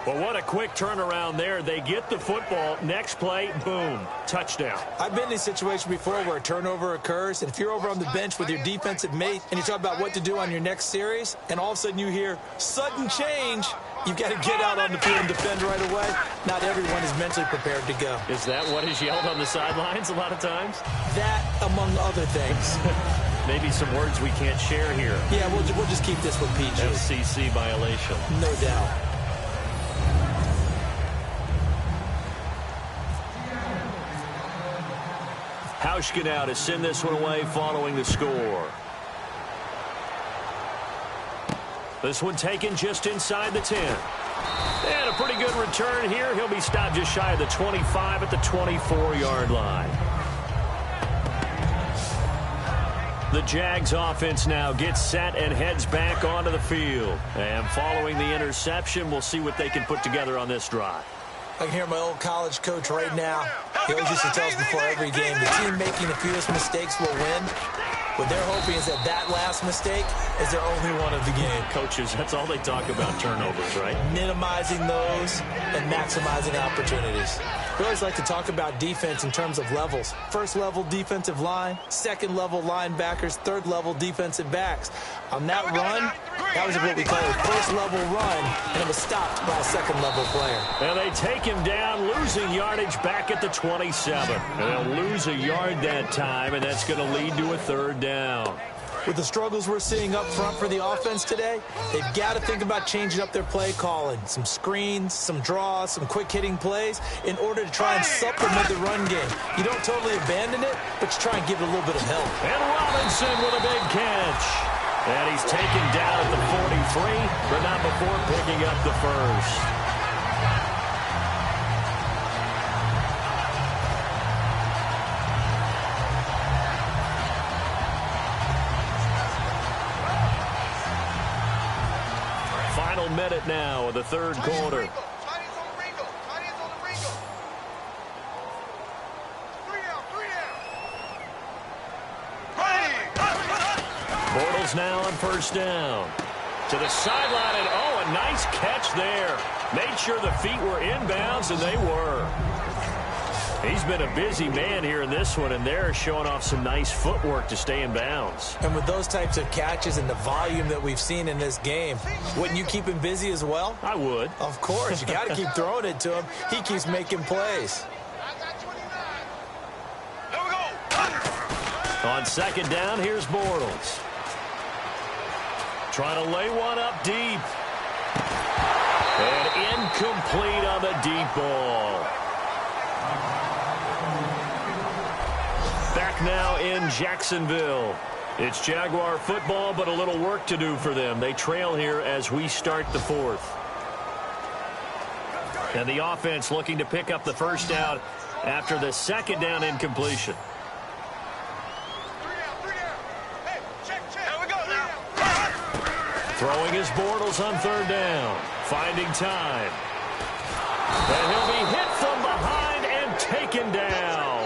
Well, what a quick turnaround there. They get the football. Next play, boom, touchdown. I've been in a situation before where a turnover occurs, and if you're over on the bench with your defensive mate and you talk about what to do on your next series, and all of a sudden you hear sudden change, you've got to get out on the field and defend right away. Not everyone is mentally prepared to go. Is that what is yelled on the sidelines a lot of times? That, among other things. Maybe some words we can't share here. Yeah, we'll just keep this with PG. FCC violation. No doubt. Hauschka now to send this one away following the score. This one taken just inside the 10. And a pretty good return here. He'll be stopped just shy of the 25 at the 24-yard line. The Jags offense now gets set and heads back onto the field. And following the interception, we'll see what they can put together on this drive. I can hear my old college coach right now. He always used to tell us before every game, the team making the fewest mistakes will win. What they're hoping is that last mistake is their only one of the game. Coaches, that's all they talk about, turnovers, right? Minimizing those and maximizing opportunities. We always like to talk about defense in terms of levels. First level defensive line, second level linebackers, third level defensive backs. On that run, that was what we call a first level run, and it was stopped by a second level player. And they take him down, losing yardage back at the 27. And they'll lose a yard that time, and that's going to lead to a third down. With the struggles we're seeing up front for the offense today, they've got to think about changing up their play calling. Some screens, some draws, some quick-hitting plays in order to try and supplement the run game. You don't totally abandon it, but you try and give it a little bit of help. And Robinson with a big catch. And he's taken down at the 43, but not before picking up the first. Final minute now of the third quarter. Bortles now on first down. To the sideline, and oh, a nice catch there. Made sure the feet were inbounds, and they were. He's been a busy man here in this one, and they're showing off some nice footwork to stay in bounds. And with those types of catches and the volume that we've seen in this game, wouldn't you keep him busy as well? I would. Of course. You got to keep throwing it to him. He keeps making plays. On second down, here's Bortles. Trying to lay one up deep. And incomplete on the deep ball. Back now in Jacksonville. It's Jaguar football, but a little work to do for them. They trail here as we start the fourth. And the offense looking to pick up the first down after the second down incompletion. Throwing his Bortles on third down. Finding time. And he'll be hit from behind and taken down.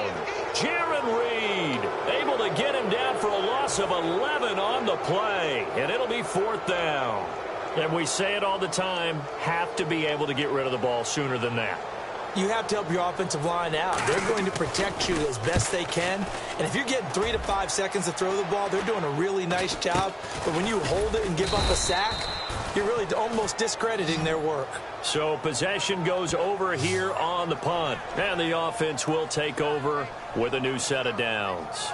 Jaron Reed able to get him down for a loss of 11 on the play. And it'll be fourth down. And we say it all the time, have to be able to get rid of the ball sooner than that. You have to help your offensive line out. They're going to protect you as best they can. And if you're getting 3 to 5 seconds to throw the ball, they're doing a really nice job. But when you hold it and give up a sack, you're really almost discrediting their work. So possession goes over here on the punt. And the offense will take over with a new set of downs.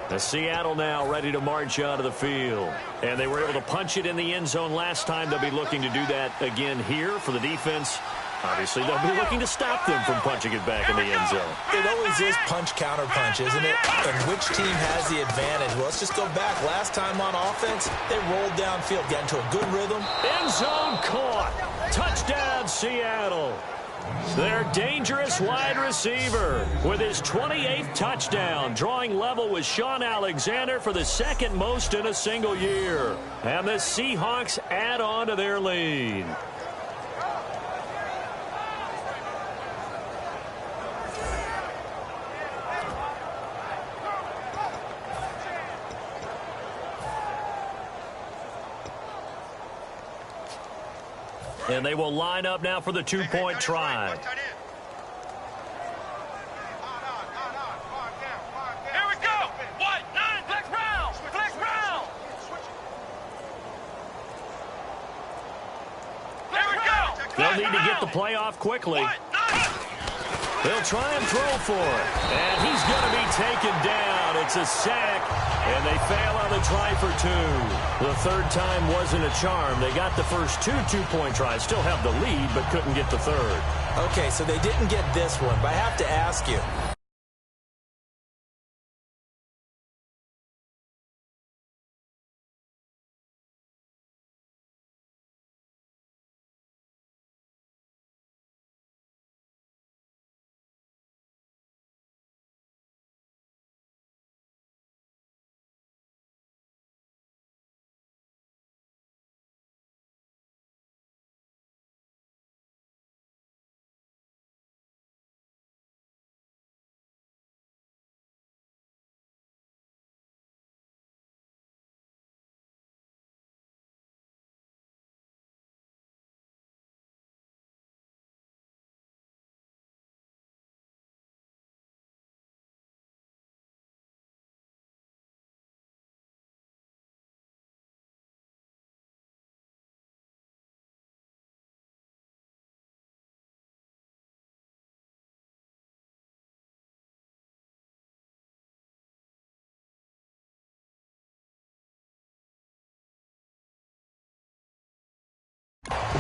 The Seattle now ready to march out of the field. And they were able to punch it in the end zone last time. They'll be looking to do that again here for the defense. Obviously, they'll be looking to stop them from punching it back in the end zone. It always is punch-counter-punch, isn't it? And which team has the advantage? Well, let's just go back. Last time on offense, they rolled downfield, got into a good rhythm. End zone caught. Touchdown, Seattle. Their dangerous wide receiver with his 28th touchdown, drawing level with Sean Alexander for the second most in a single year. And the Seahawks add on to their lead. And they will line up now for the two-point try. Here we go. What? 9. Flex round. Flex round. Here we go. They'll need to get the play off quickly. They'll try and throw for it. And he's going to be taken down. It's a sack. And they fail on the try for 2. The third time wasn't a charm. They got the first two-point tries. Still have the lead, but couldn't get the third. Okay, so they didn't get this one, but I have to ask you.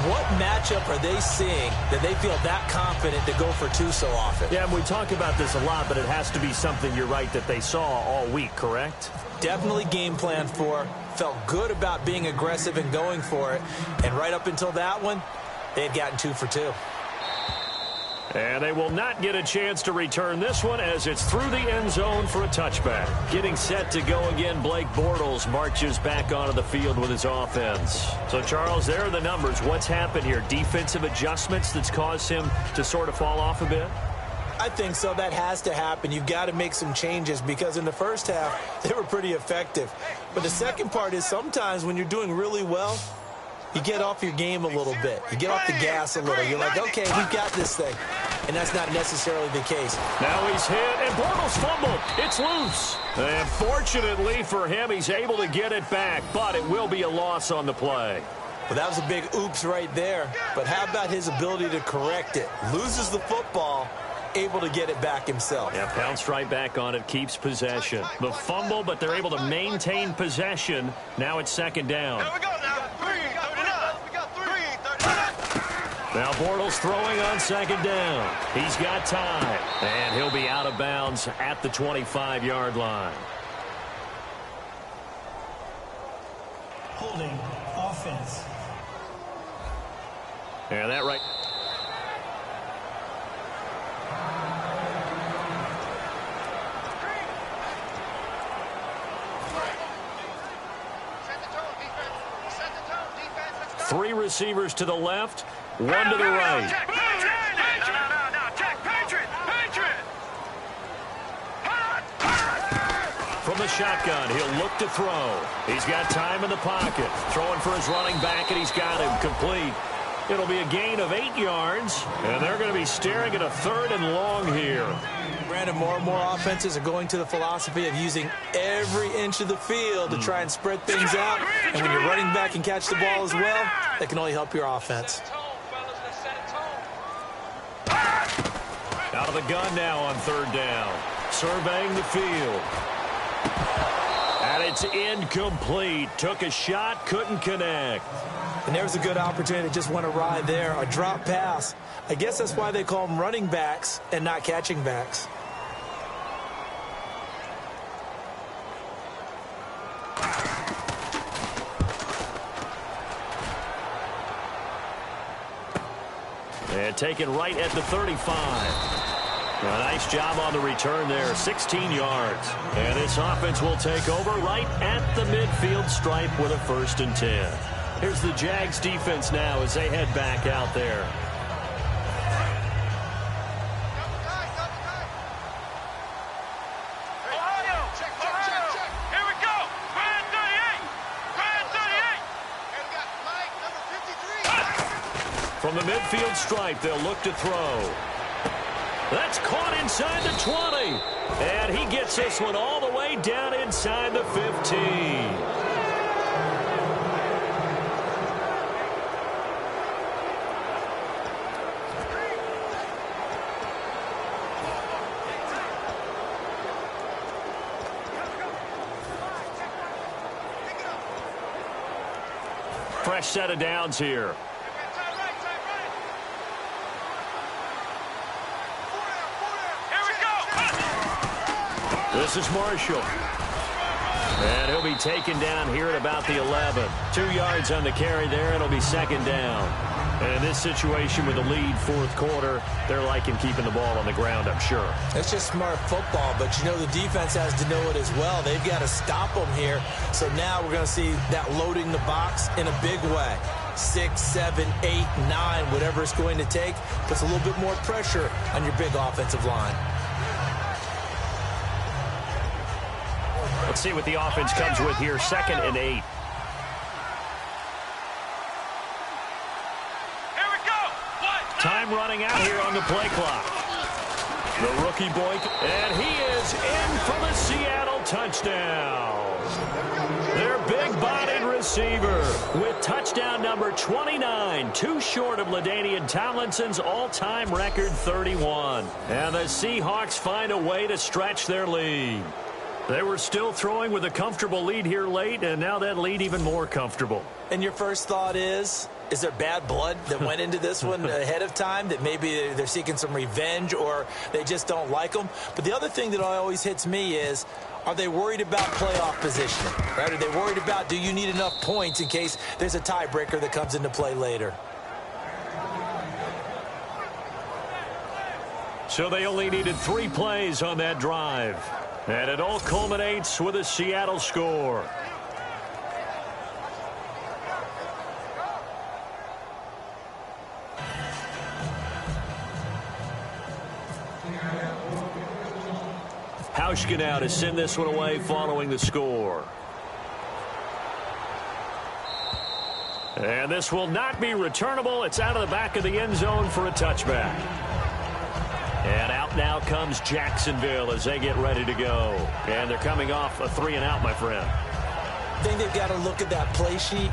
What matchup are they seeing that they feel that confident to go for 2 so often? Yeah, and we talk about this a lot, but it has to be something, you're right, that they saw all week, correct? Definitely game plan for. Felt good about being aggressive and going for it. And right up until that one, they had gotten 2 for 2. And they will not get a chance to return this one as it's through the end zone for a touchback. Getting set to go again, Blake Bortles marches back onto the field with his offense. So, Charles, there are the numbers. What's happened here? Defensive adjustments that's caused him to sort of fall off a bit? I think so. That has to happen. You've got to make some changes because in the first half, they were pretty effective. But the second part is sometimes when you're doing really well, you get off your game a little bit. You get off the gas a little. You're like, okay, we've got this thing. And that's not necessarily the case. Now he's hit, and Bortles fumbled. It's loose. And fortunately for him, he's able to get it back, but it will be a loss on the play. Well, that was a big oops right there. But how about his ability to correct it? Loses the football, able to get it back himself. Yeah, pounced right back on it, keeps possession. The fumble, but they're able to maintain possession. Now it's second down. Here we go now. 3:39. We got 3:39. Now Bortles throwing on second down. He's got time, and he'll be out of bounds at the 25-yard line. Holding offense. Yeah, that right. Three receivers to the left, one to the right. From the shotgun, he'll look to throw. He's got time in the pocket. Throwing for his running back, and he's got him complete. It'll be a gain of 8 yards, and they're going to be staring at a 3rd and long here. Brandon, more and more offenses are going to the philosophy of using every inch of the field to try and spread things out. And when you're running back and catch the ball as well, that can only help your offense. Out of the gun now on 3rd down. Surveying the field. It's incomplete. Took a shot, couldn't connect. And there's a good opportunity. Just went awry there. A drop pass. I guess that's why they call them running backs and not catching backs. And taken right at the 35. A nice job on the return there, 16 yards. And this offense will take over right at the midfield stripe with a 1st and 10. Here's the Jags defense now as they head back out there. Ohio, check. Here we go. Grand 38. Grand 38. And we got Mike, number 53. From the midfield stripe, they'll look to throw. That's caught inside the 20. And he gets this one all the way down inside the 15. Fresh set of downs here. This is Marshall. And he'll be taken down here at about the 11. 2 yards on the carry there. It'll be 2nd down. And in this situation with a lead 4th quarter, they're liking keeping the ball on the ground, I'm sure. It's just smart football, but you know the defense has to know it as well. They've got to stop them here. So now we're going to see that loading the box in a big way. 6, 7, 8, 9, whatever it's going to take, puts a little bit more pressure on your big offensive line. Let's see what the offense comes with here. 2nd and 8. Time running out here on the play clock. The rookie Boyk, and he is in for the Seattle touchdown. Their big-bodied receiver with touchdown number 29, too short of LaDainian Tomlinson's all-time record 31. And the Seahawks find a way to stretch their lead. They were still throwing with a comfortable lead here late, and now that lead even more comfortable. And your first thought is there bad blood that went into this one ahead of time, that maybe they're seeking some revenge or they just don't like them? But the other thing that always hits me is, are they worried about playoff positioning? Right? Are they worried about, do you need enough points in case there's a tiebreaker that comes into play later? So they only needed 3 plays on that drive. And it all culminates with a Seattle score. Hauschka now to send this one away following the score. And this will not be returnable. It's out of the back of the end zone for a touchback. And out now comes Jacksonville as they get ready to go. And they're coming off a 3-and-out, my friend. I think they've got to look at that play sheet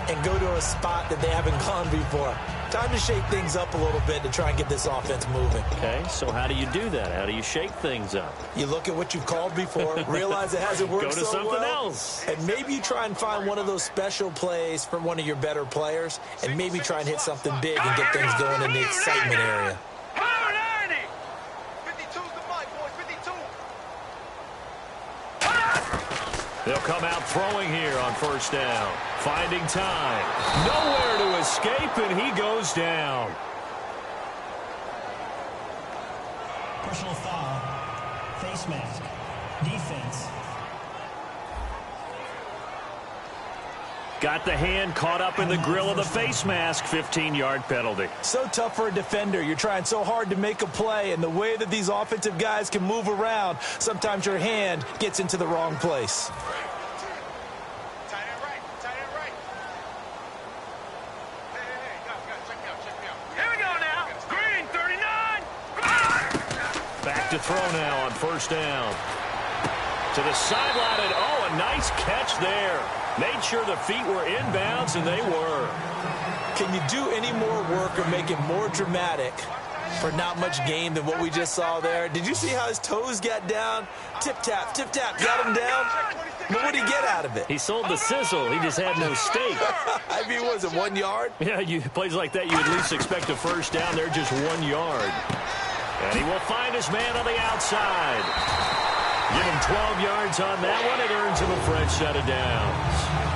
and go to a spot that they haven't gone before. Time to shake things up a little bit to try and get this offense moving. Okay, so how do you do that? How do you shake things up? You look at what you've called before, realize it hasn't worked so well. Go to something else. And maybe you try and find one of those special plays from one of your better players, and maybe try and hit something big and get things going in the excitement area. They'll come out throwing here on 1st down. Finding time. Nowhere to escape, and he goes down. Personal foul. Face mask. Defense. Got the hand caught up in the grill of the face mask. 15-yard penalty. So tough for a defender. You're trying so hard to make a play, and the way that these offensive guys can move around, sometimes your hand gets into the wrong place. Tight end right. Hey, guys, check me out. Here we go now. Green, 39. Back to throw now on 1st down. To the sideline, and a nice catch there. Made sure the feet were inbounds, and they were. Can you do any more work or make it more dramatic for not much gain than what we just saw there. Did you see how his toes got down? Tip-tap, got him down. But what did he get out of it? He sold the sizzle. He just had no steak. I mean, was it 1 yard? Yeah, plays like that, you at least expect a first down. They're just 1 yard. And he will find his man on the outside. Give him 12 yards on that one. It earns him a fresh set of downs.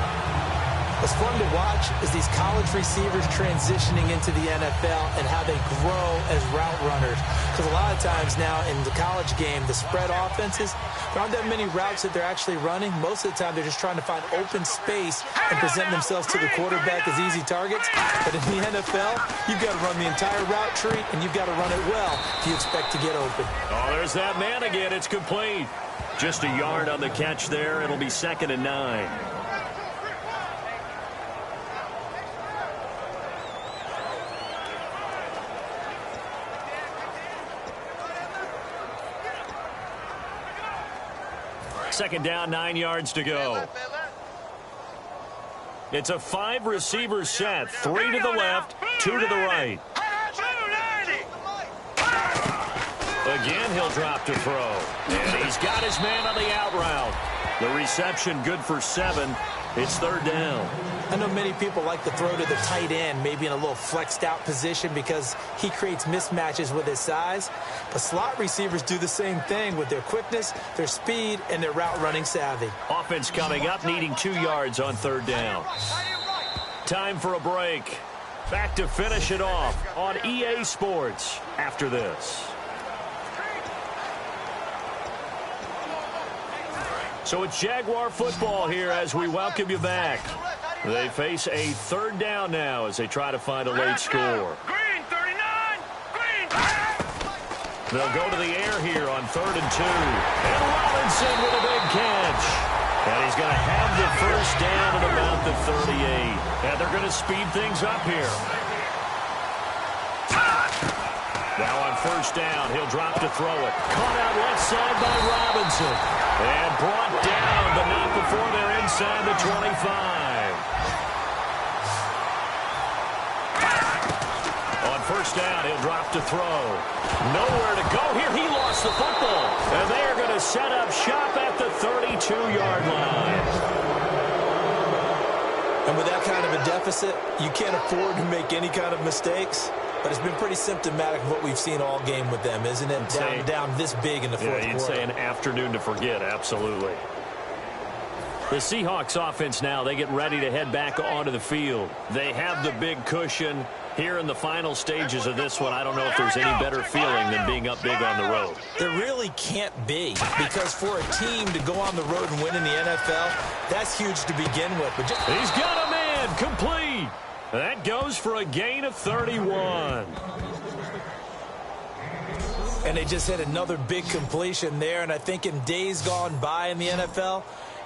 What's fun to watch is these college receivers transitioning into the NFL and how they grow as route runners. Because a lot of times now in the college game, the spread offenses, there aren't that many routes that they're actually running. Most of the time, they're just trying to find open space and present themselves to the quarterback as easy targets. But in the NFL, you've got to run the entire route tree, and you've got to run it well if you expect to get open. Oh, there's that man again. It's complete. Just a yard on the catch there. It'll be 2nd and 9. Second down, 9 yards to go. It's a 5-receiver set. 3 to the left, 2 to the right. Again, he'll drop to throw. And he's got his man on the out route. The reception good for 7. It's 3rd down. I know many people like to throw to the tight end, maybe in a little flexed out position because he creates mismatches with his size. But slot receivers do the same thing with their quickness, their speed, and their route running savvy. Offense coming up, needing 2 yards on 3rd down. Time for a break. Back to finish it off on EA Sports after this. So it's Jaguar football here as we welcome you back. They face a 3rd down now as they try to find a late score. Green, 39! Green! They'll go to the air here on 3rd and 2. And Robinson with a big catch. And he's going to have the first down at about the 38. And they're going to speed things up here. Now on 1st down, he'll drop to throw it. Caught out left side by Robinson. And brought down, but not before they're inside the 25. On 1st down, he'll drop to throw. Nowhere to go here. He lost the football. And they are going to set up shop at the 32-yard line. And with that kind of a deficit, you can't afford to make any kind of mistakes. But it's been pretty symptomatic of what we've seen all game with them, isn't it? Down this big in the fourth quarter. You'd say an afternoon to forget, absolutely. The Seahawks offense now, they get ready to head back onto the field. They have the big cushion. Here in the final stages of this one, I don't know if there's any better feeling than being up big on the road. There really can't be, because for a team to go on the road and win in the NFL, that's huge to begin with. But he's got a man, complete. That goes for a gain of 31. And they just hit another big completion there, and I think in days gone by in the NFL,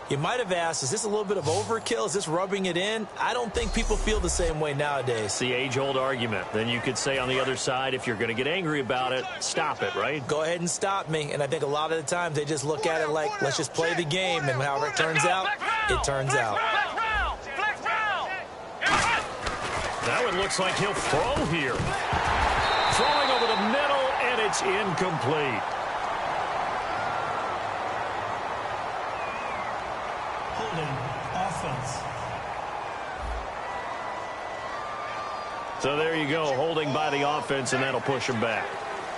you might have asked, is this a little bit of overkill? Is this rubbing it in? I don't think people feel the same way nowadays. It's the age-old argument. Then you could say on the other side, if you're going to get angry about it, stop it, right? Go ahead and stop me. And I think a lot of the times they just look at it like, let's just play the game, and however it turns out, it turns out. That one looks like he'll throw here. Throwing over the middle, and it's incomplete. Offense. So there you go, holding by the offense, and that'll push him back.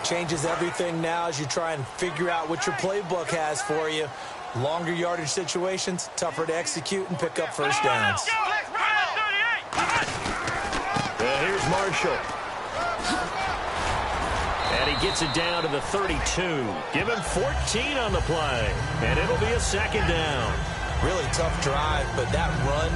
Changes everything now as you try and figure out what your playbook has for you. Longer yardage situations, tougher to execute and pick up first downs. Here's Marshall. And he gets it down to the 32. Give him 14 on the play, and it'll be a 2nd down. Really tough drive, but that run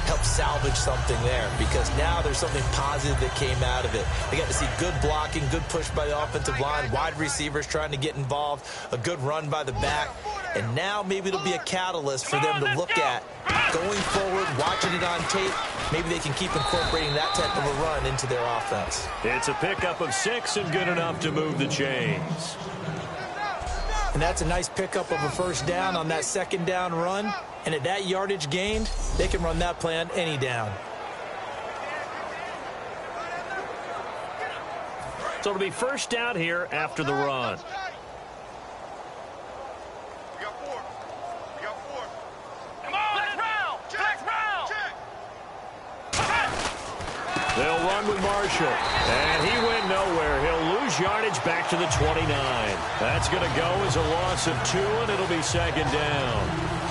helped salvage something there because now there's something positive that came out of it. They got to see good blocking, good push by the offensive line, wide receivers trying to get involved, a good run by the back, and now maybe it'll be a catalyst for them to look at going forward, watching it on tape. Maybe they can keep incorporating that type of a run into their offense. It's a pickup of 6 and good enough to move the chains. And that's a nice pickup of a first down on that 2nd down run. And at that yardage gained, they can run that play on any down. So it'll be first down here after the run. We got 4. We got 4. Come on, let's round. Check, round. Check. They'll run with Marshall. And he went nowhere. He'll lose yardage back to the 29. That's going to go as a loss of 2, and it'll be second down.